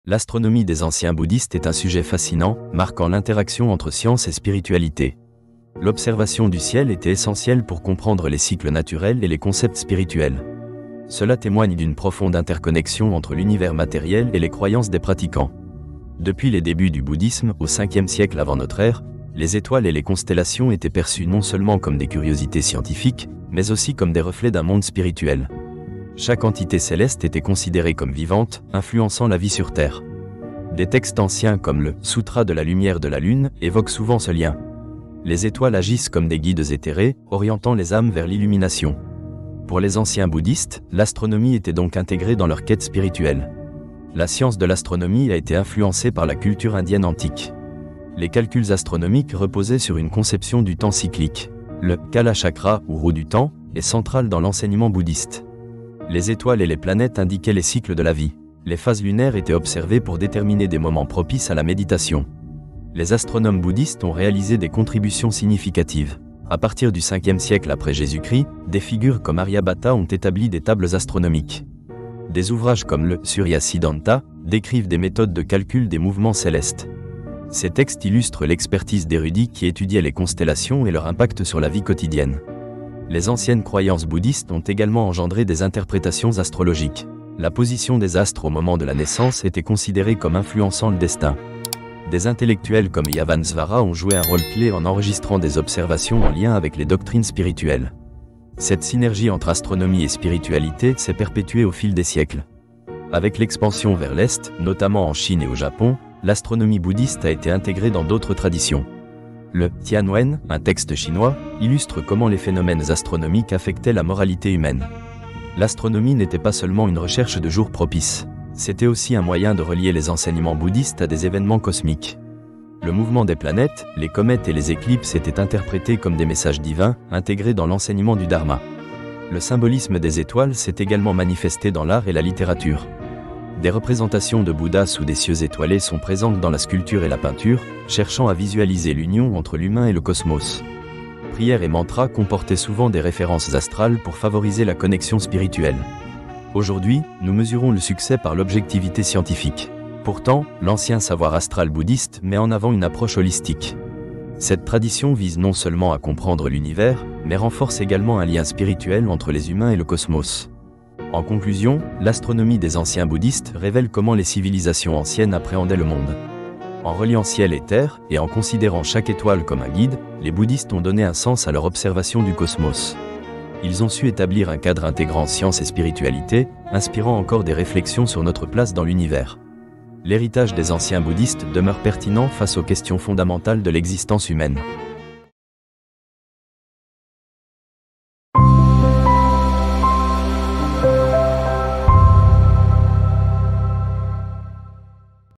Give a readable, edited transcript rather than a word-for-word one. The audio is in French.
L'astronomie des anciens bouddhistes est un sujet fascinant, marquant l'interaction entre science et spiritualité. L'observation du ciel était essentielle pour comprendre les cycles naturels et les concepts spirituels. Cela témoigne d'une profonde interconnexion entre l'univers matériel et les croyances des pratiquants. Depuis les débuts du bouddhisme, au 5e siècle avant notre ère, les étoiles et les constellations étaient perçues non seulement comme des curiosités scientifiques, mais aussi comme des reflets d'un monde spirituel. Chaque entité céleste était considérée comme vivante, influençant la vie sur Terre. Des textes anciens comme le « Sutra de la lumière de la lune » évoquent souvent ce lien. Les étoiles agissent comme des guides éthérés, orientant les âmes vers l'illumination. Pour les anciens bouddhistes, l'astronomie était donc intégrée dans leur quête spirituelle. La science de l'astronomie a été influencée par la culture indienne antique. Les calculs astronomiques reposaient sur une conception du temps cyclique. Le Kala Chakra, ou roue du temps, est central dans l'enseignement bouddhiste. Les étoiles et les planètes indiquaient les cycles de la vie. Les phases lunaires étaient observées pour déterminer des moments propices à la méditation. Les astronomes bouddhistes ont réalisé des contributions significatives. À partir du 5e siècle après Jésus-Christ, des figures comme Aryabhata ont établi des tables astronomiques. Des ouvrages comme le Surya Siddhanta décrivent des méthodes de calcul des mouvements célestes. Ces textes illustrent l'expertise d'érudits qui étudiaient les constellations et leur impact sur la vie quotidienne. Les anciennes croyances bouddhistes ont également engendré des interprétations astrologiques. La position des astres au moment de la naissance était considérée comme influençant le destin. Des intellectuels comme Yavansvara ont joué un rôle clé en enregistrant des observations en lien avec les doctrines spirituelles. Cette synergie entre astronomie et spiritualité s'est perpétuée au fil des siècles. Avec l'expansion vers l'Est, notamment en Chine et au Japon, l'astronomie bouddhiste a été intégrée dans d'autres traditions. Le Tianwen, un texte chinois, illustre comment les phénomènes astronomiques affectaient la moralité humaine. L'astronomie n'était pas seulement une recherche de jours propices, c'était aussi un moyen de relier les enseignements bouddhistes à des événements cosmiques. Le mouvement des planètes, les comètes et les éclipses étaient interprétés comme des messages divins, intégrés dans l'enseignement du Dharma. Le symbolisme des étoiles s'est également manifesté dans l'art et la littérature. Des représentations de Bouddha sous des cieux étoilés sont présentes dans la sculpture et la peinture, cherchant à visualiser l'union entre l'humain et le cosmos. Prières et mantras comportaient souvent des références astrales pour favoriser la connexion spirituelle. Aujourd'hui, nous mesurons le succès par l'objectivité scientifique. Pourtant, l'ancien savoir astral bouddhiste met en avant une approche holistique. Cette tradition vise non seulement à comprendre l'univers, mais renforce également un lien spirituel entre les humains et le cosmos. En conclusion, l'astronomie des anciens bouddhistes révèle comment les civilisations anciennes appréhendaient le monde. En reliant ciel et terre, et en considérant chaque étoile comme un guide, les bouddhistes ont donné un sens à leur observation du cosmos. Ils ont su établir un cadre intégrant science et spiritualité, inspirant encore des réflexions sur notre place dans l'univers. L'héritage des anciens bouddhistes demeure pertinent face aux questions fondamentales de l'existence humaine.